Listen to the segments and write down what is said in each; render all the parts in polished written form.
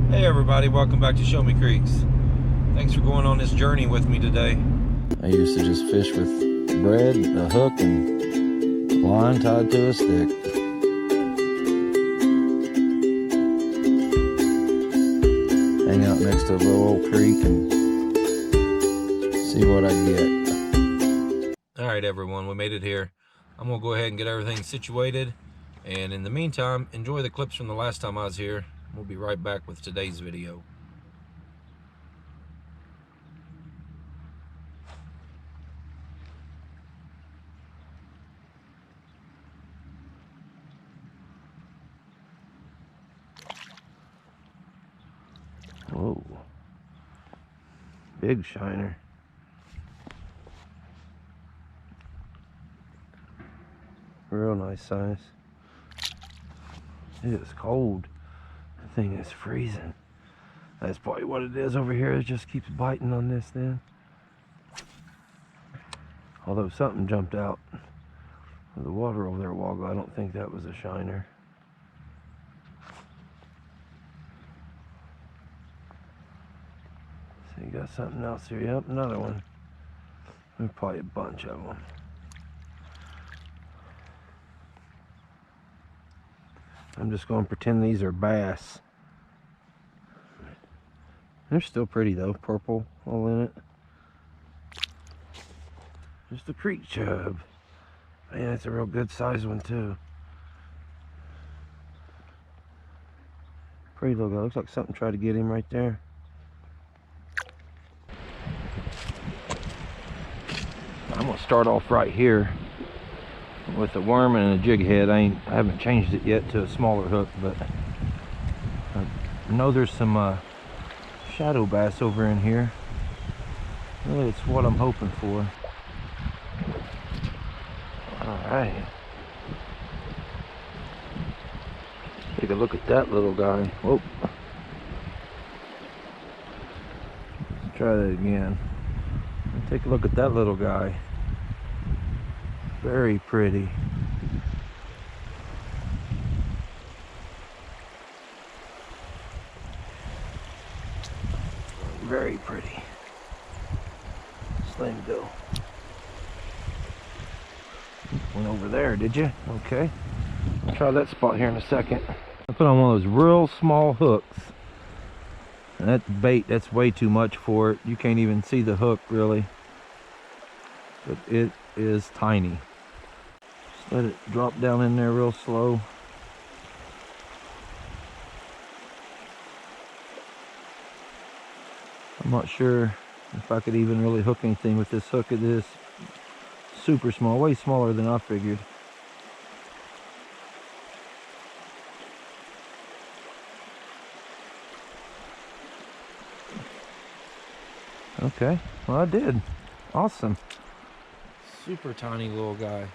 Hey everybody, welcome back to Show Me Creeks. Thanks for going on this journey with me today. I used to just fish with bread, a hook, and a line tied to a stick. Hang out next to a little old creek and see what I get. Alright everyone, we made it here. I'm going to go ahead and get everything situated. And in the meantime, enjoy the clips from the last time I was here. We'll be right back with today's video. Whoa. Big shiner. Real nice size. It is cold. The thing is freezing. That's probably what it is over here. It just keeps biting on this then. Although something jumped out of the water over there a while ago. I don't think that was a shiner. So you got something else here. Yep, another one. There's probably a bunch of them. I'm just going to pretend these are bass. They're still pretty though, purple all in it. Just a creek chub. Man, it's a real good sized one too. Pretty little guy. Looks like something tried to get him right there. I'm gonna start off right here with a worm and a jig head. I haven't changed it yet to a smaller hook, but I know there's some shadow bass over in here. Really, it's what I'm hoping for. Alright. Take a look at that little guy. Whoa. Let's try that again. Take a look at that little guy. Very pretty. Very pretty. Just let him go. Went over there, did you? Okay. I'll try that spot here in a second. I put on one of those real small hooks. And that bait, that's way too much for it. You can't even see the hook really. But it is tiny. Just let it drop down in there real slow. I'm not sure if I could even really hook anything with this hook. It is super small, way smaller than I figured. Okay, well I did. Awesome. Super tiny little guy.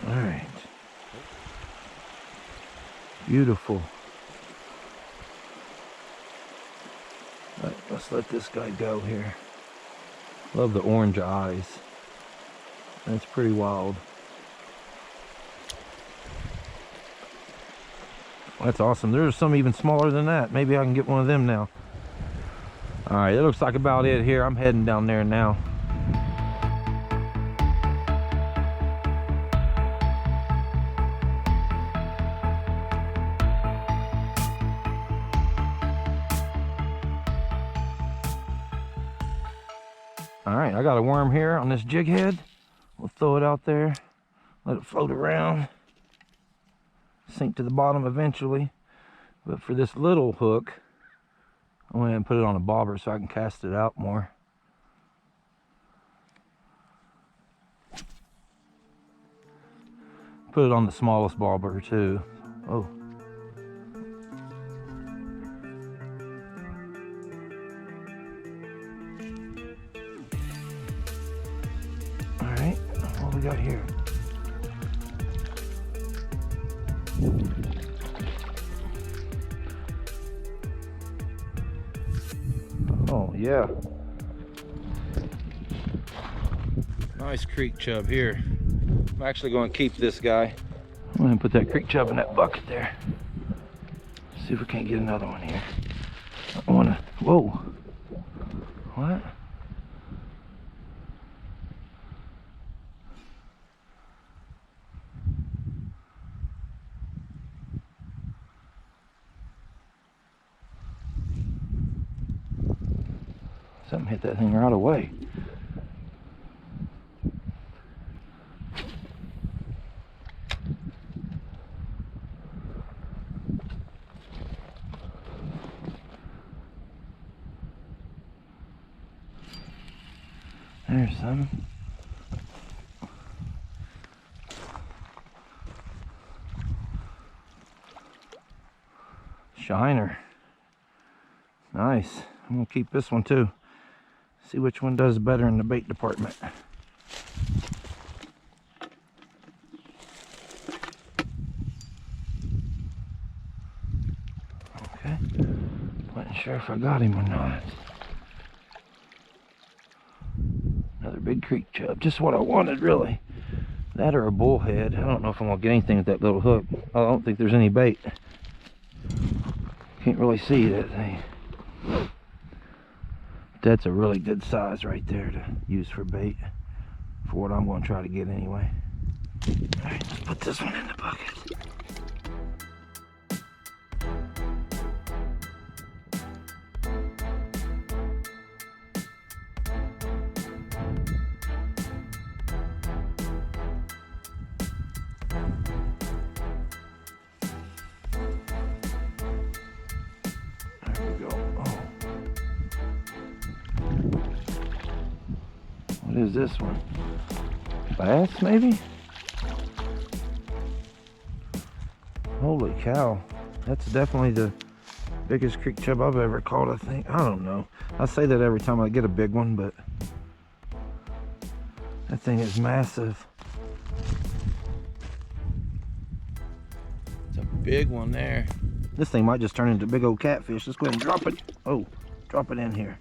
All right. Beautiful. All right, let's let this guy go here. Love the orange eyes. That's pretty wild. That's awesome. There's some even smaller than that. Maybe I can get one of them now. All right, that looks like about it here. I'm heading down there now. All right, I got a worm here on this jig head. We'll throw it out there, let it float around, sink to the bottom eventually. But for this little hook, I'm going to put it on a bobber so I can cast it out more. Put it on the smallest bobber too. Oh. All right, what we got here? Oh yeah. Nice creek chub here. I'm actually going to keep this guy. I'm going to put that creek chub in that bucket there. See if we can't get another one here. I wanna, whoa. What? Something hit that thing right away. There's some. Shiner. Nice. I'm gonna keep this one too. See which one does better in the bait department. Okay. Wasn't sure if I got him or not. Another big creek chub. Just what I wanted, really. That or a bullhead. I don't know if I'm gonna get anything with that little hook. I don't think there's any bait. Can't really see that thing. That's a really good size right there to use for bait, for what I'm going to try to get anyway. Alright, let's put this one in the bucket. There we go. Oh. What is this one? Bass, maybe? Holy cow. That's definitely the biggest creek chub I've ever caught, I think. I don't know. I say that every time I get a big one, but that thing is massive. It's a big one there. This thing might just turn into a big old catfish. Let's go ahead and drop it. Oh, drop it in here.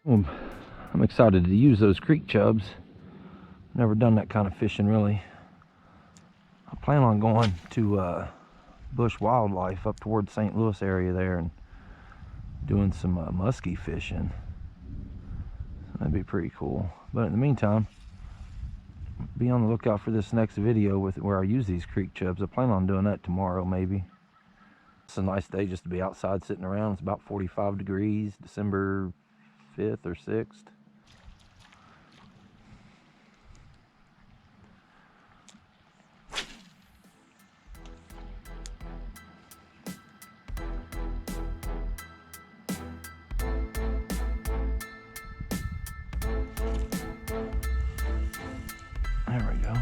I'm excited to use those creek chubs. Never done that kind of fishing, really. I plan on going to Bush Wildlife up towards St. Louis area there and doing some muskie fishing. That'd be pretty cool. But in the meantime, be on the lookout for this next video with where I use these creek chubs. I plan on doing that tomorrow, maybe. It's a nice day just to be outside sitting around. It's about 45 degrees, December 5th or 6th. There we go.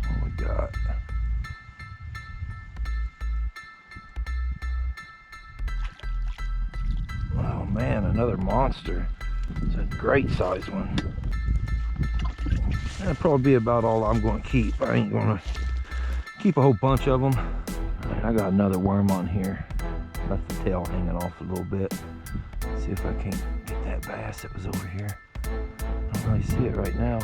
What we got? Oh man, another monster. It's a great sized one. That'll probably be about all I'm going to keep. I ain't going to keep a whole bunch of them. Right, I got another worm on here. Left the tail hanging off a little bit. See if I can't get that bass that was over here. I don't really see it right now.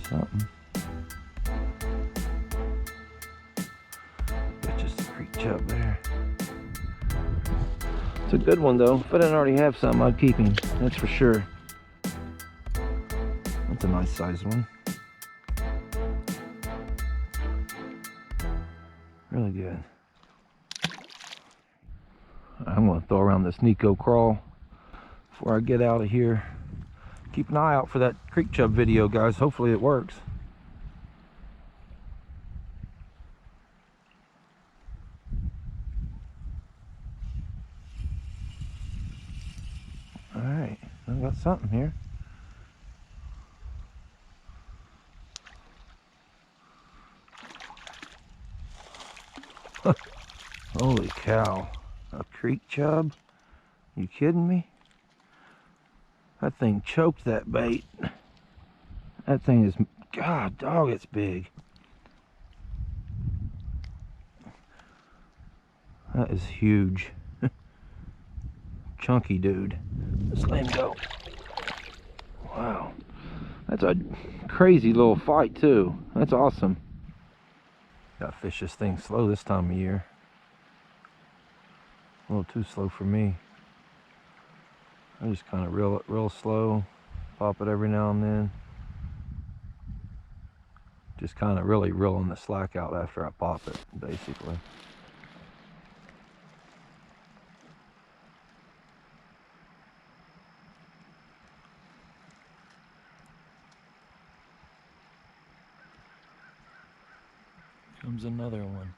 Something. That's just a creek chub there. It's a good one though. If I didn't already have some, I'd keep him. That's for sure. That's a nice sized one. Really good. I'm going to throw around this Nico crawl before I get out of here. Keep an eye out for that creek chub video, guys. Hopefully it works. Alright, I've got something here. Holy cow. A creek chub? You kidding me? That thing choked that bait. That thing is, God dog, it's big. That is huge. Chunky dude. Let's let him go. Wow. That's a crazy little fight too. That's awesome. Gotta fish this thing slow this time of year. A little too slow for me. I just kind of reel it real slow. Pop it every now and then. Just kind of really reeling the slack out after I pop it, basically. Comes another one.